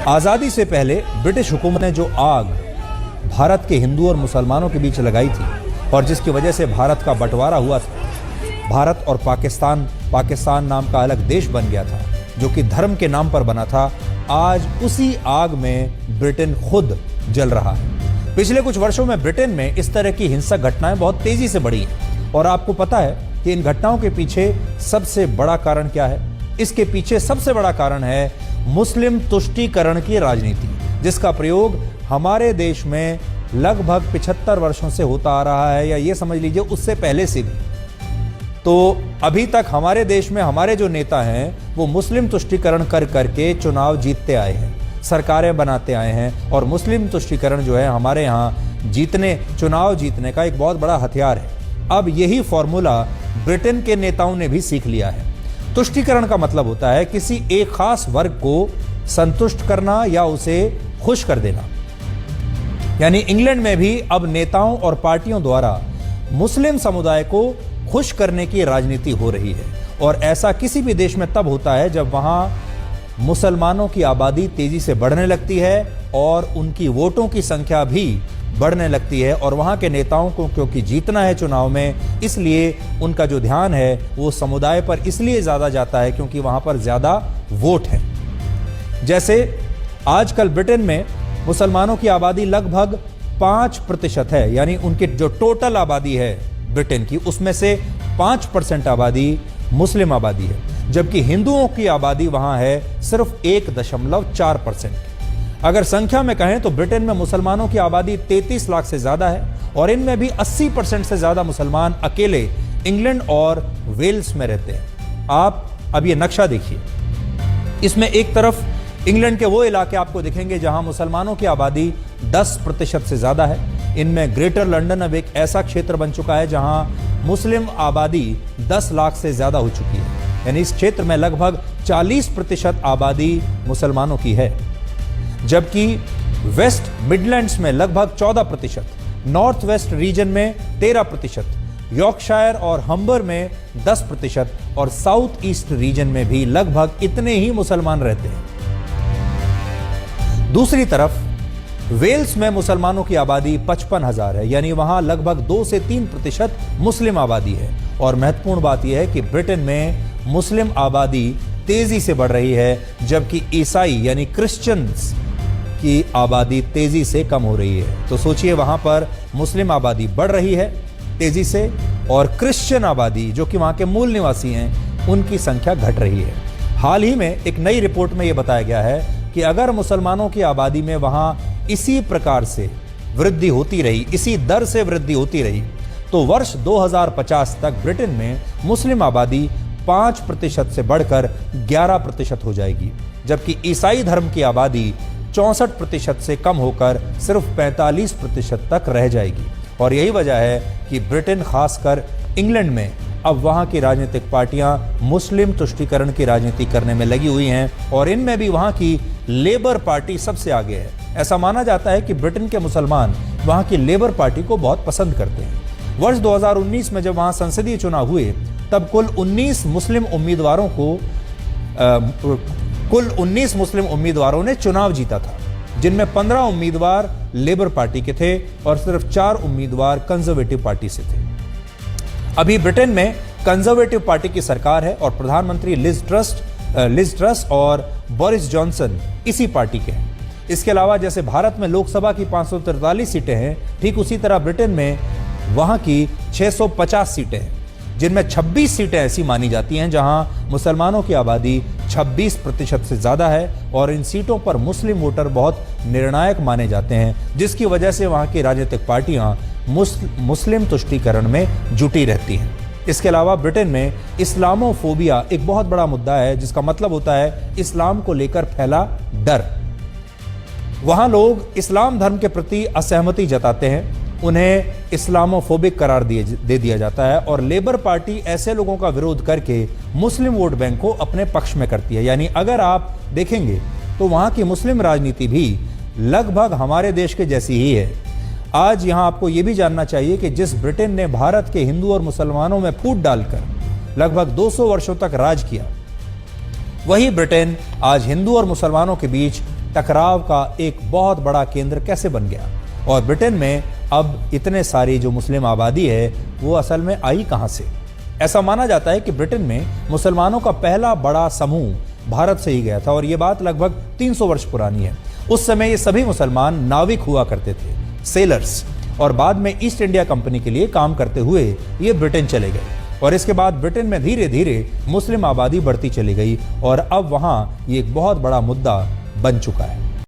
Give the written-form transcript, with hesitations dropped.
आज़ादी से पहले ब्रिटिश हुकूमत ने जो आग भारत के हिंदू और मुसलमानों के बीच लगाई थी और जिसकी वजह से भारत का बंटवारा हुआ था, भारत और पाकिस्तान नाम का अलग देश बन गया था जो कि धर्म के नाम पर बना था, आज उसी आग में ब्रिटेन खुद जल रहा है। पिछले कुछ वर्षों में ब्रिटेन में इस तरह की हिंसक घटनाएं बहुत तेजी से बढ़ी हैं और आपको पता है कि इन घटनाओं के पीछे सबसे बड़ा कारण क्या है? इसके पीछे सबसे बड़ा कारण है मुस्लिम तुष्टीकरण की राजनीति, जिसका प्रयोग हमारे देश में लगभग 75 वर्षों से होता आ रहा है, या ये समझ लीजिए उससे पहले से भी। तो अभी तक हमारे देश में हमारे जो नेता हैं वो मुस्लिम तुष्टीकरण कर करके चुनाव जीतते आए हैं, सरकारें बनाते आए हैं, और मुस्लिम तुष्टीकरण जो है हमारे यहाँ चुनाव जीतने का एक बहुत बड़ा हथियार है। अब यही फॉर्मूला ब्रिटेन के नेताओं ने भी सीख लिया है। तुष्टीकरण का मतलब होता है किसी एक खास वर्ग को संतुष्ट करना या उसे खुश कर देना। यानी इंग्लैंड में भी अब नेताओं और पार्टियों द्वारा मुस्लिम समुदाय को खुश करने की राजनीति हो रही है, और ऐसा किसी भी देश में तब होता है जब वहां मुसलमानों की आबादी तेजी से बढ़ने लगती है और उनकी वोटों की संख्या भी बढ़ने लगती है, और वहां के नेताओं को क्योंकि जीतना है चुनाव में, इसलिए उनका जो ध्यान है वो समुदाय पर इसलिए ज्यादा जाता है क्योंकि वहां पर ज्यादा वोट है। जैसे आजकल ब्रिटेन में मुसलमानों की आबादी लगभग 5% है, यानी उनकी जो टोटल आबादी है ब्रिटेन की उसमें से 5% आबादी मुस्लिम आबादी है, जबकि हिंदुओं की आबादी वहां है सिर्फ 1.4%। अगर संख्या में कहें तो ब्रिटेन में मुसलमानों की आबादी 33 लाख से ज्यादा है, और इनमें भी 80% से ज्यादा मुसलमान अकेले इंग्लैंड और वेल्स में रहते हैं। आप अब ये नक्शा देखिए, इसमें एक तरफ इंग्लैंड के वो इलाके आपको दिखेंगे जहां मुसलमानों की आबादी 10% से ज्यादा है। इनमें ग्रेटर लंदन अब एक ऐसा क्षेत्र बन चुका है जहां मुस्लिम आबादी 10 लाख से ज्यादा हो चुकी है, यानी इस क्षेत्र में लगभग 40% आबादी मुसलमानों की है। जबकि वेस्ट मिडलैंड्स में लगभग 14%, नॉर्थ वेस्ट रीजन में 13%, यॉर्कशायर और हम्बर में 10%, और साउथ ईस्ट रीजन में भी लगभग इतने ही मुसलमान रहते हैं। दूसरी तरफ वेल्स में मुसलमानों की आबादी 55,000 है, यानी वहां लगभग 2 से 3% मुस्लिम आबादी है। और महत्वपूर्ण बात यह है कि ब्रिटेन में मुस्लिम आबादी तेजी से बढ़ रही है, जबकि ईसाई यानी क्रिश्चियंस की आबादी तेजी से कम हो रही है। तो सोचिए, वहां पर मुस्लिम आबादी बढ़ रही है तेजी से, और क्रिश्चियन आबादी जो कि वहां के मूल निवासी हैं उनकी संख्या घट रही है। हाल ही में एक नई रिपोर्ट में यह बताया गया है कि अगर मुसलमानों की आबादी में वहां इसी प्रकार से वृद्धि होती रही, इसी दर से वृद्धि होती रही, तो वर्ष 2050 तक ब्रिटेन में मुस्लिम आबादी 5% से बढ़कर 11% हो जाएगी, जबकि ईसाई धर्म की आबादी 64% से कम होकर सिर्फ 45% तक रह जाएगी। और यही वजह है कि ब्रिटेन, खासकर इंग्लैंड में, अब वहां की राजनीतिक पार्टियां मुस्लिम तुष्टीकरण की राजनीति करने में लगी हुई हैं, और इनमें भी वहां की लेबर पार्टी सबसे आगे है। ऐसा माना जाता है कि ब्रिटेन के मुसलमान वहां की लेबर पार्टी को बहुत पसंद करते हैं। वर्ष 2019 में जब वहां संसदीय चुनाव हुए तब कुल 19 मुस्लिम उम्मीदवारों ने चुनाव जीता था, जिनमें 15 उम्मीदवार लेबर पार्टी के थे और सिर्फ 4 उम्मीदवार कंजर्वेटिव पार्टी से थे। अभी ब्रिटेन में कंजर्वेटिव पार्टी की सरकार है और प्रधानमंत्री लिज ट्रस और बोरिस जॉनसन इसी पार्टी के हैं। इसके अलावा जैसे भारत में लोकसभा की 543 सीटें हैं, ठीक उसी तरह ब्रिटेन में वहां की 650 सीटें हैं, जिनमें 26 सीटें ऐसी मानी जाती हैं जहां मुसलमानों की आबादी 26% से ज्यादा है, और इन सीटों पर मुस्लिम वोटर बहुत निर्णायक माने जाते हैं, जिसकी वजह से वहां की राजनीतिक पार्टियां मुस्लिम तुष्टीकरण में जुटी रहती हैं। इसके अलावा ब्रिटेन में इस्लामोफोबिया एक बहुत बड़ा मुद्दा है, जिसका मतलब होता है इस्लाम को लेकर फैला डर। वहां लोग इस्लाम धर्म के प्रति असहमति जताते हैं, उन्हें इस्लामोफोबिक करार दे दिया जाता है, और लेबर पार्टी ऐसे लोगों का विरोध करके मुस्लिम वोट बैंक को अपने पक्ष में करती है। यानी अगर आप देखेंगे तो वहां की मुस्लिम राजनीति भी लगभग हमारे देश के जैसी ही है। आज यहां आपको यह भी जानना चाहिए कि जिस ब्रिटेन ने भारत के हिंदू और मुसलमानों में फूट डालकर लगभग 200 वर्षों तक राज किया, वही ब्रिटेन आज हिंदू और मुसलमानों के बीच टकराव का एक बहुत बड़ा केंद्र कैसे बन गया और ब्रिटेन में अब इतने सारी जो मुस्लिम आबादी है वो असल में आई कहां से। ऐसा माना जाता है कि ब्रिटेन में मुसलमानों का पहला बड़ा समूह भारत से ही गया था और ये बात लगभग 300 वर्ष पुरानी है। उस समय ये सभी मुसलमान नाविक हुआ करते थे, सेलर्स, और बाद में ईस्ट इंडिया कंपनी के लिए काम करते हुए ये ब्रिटेन चले गए और इसके बाद ब्रिटेन में धीरे धीरे मुस्लिम आबादी बढ़ती चली गई और अब वहां ये एक बहुत बड़ा मुद्दा बन चुका है।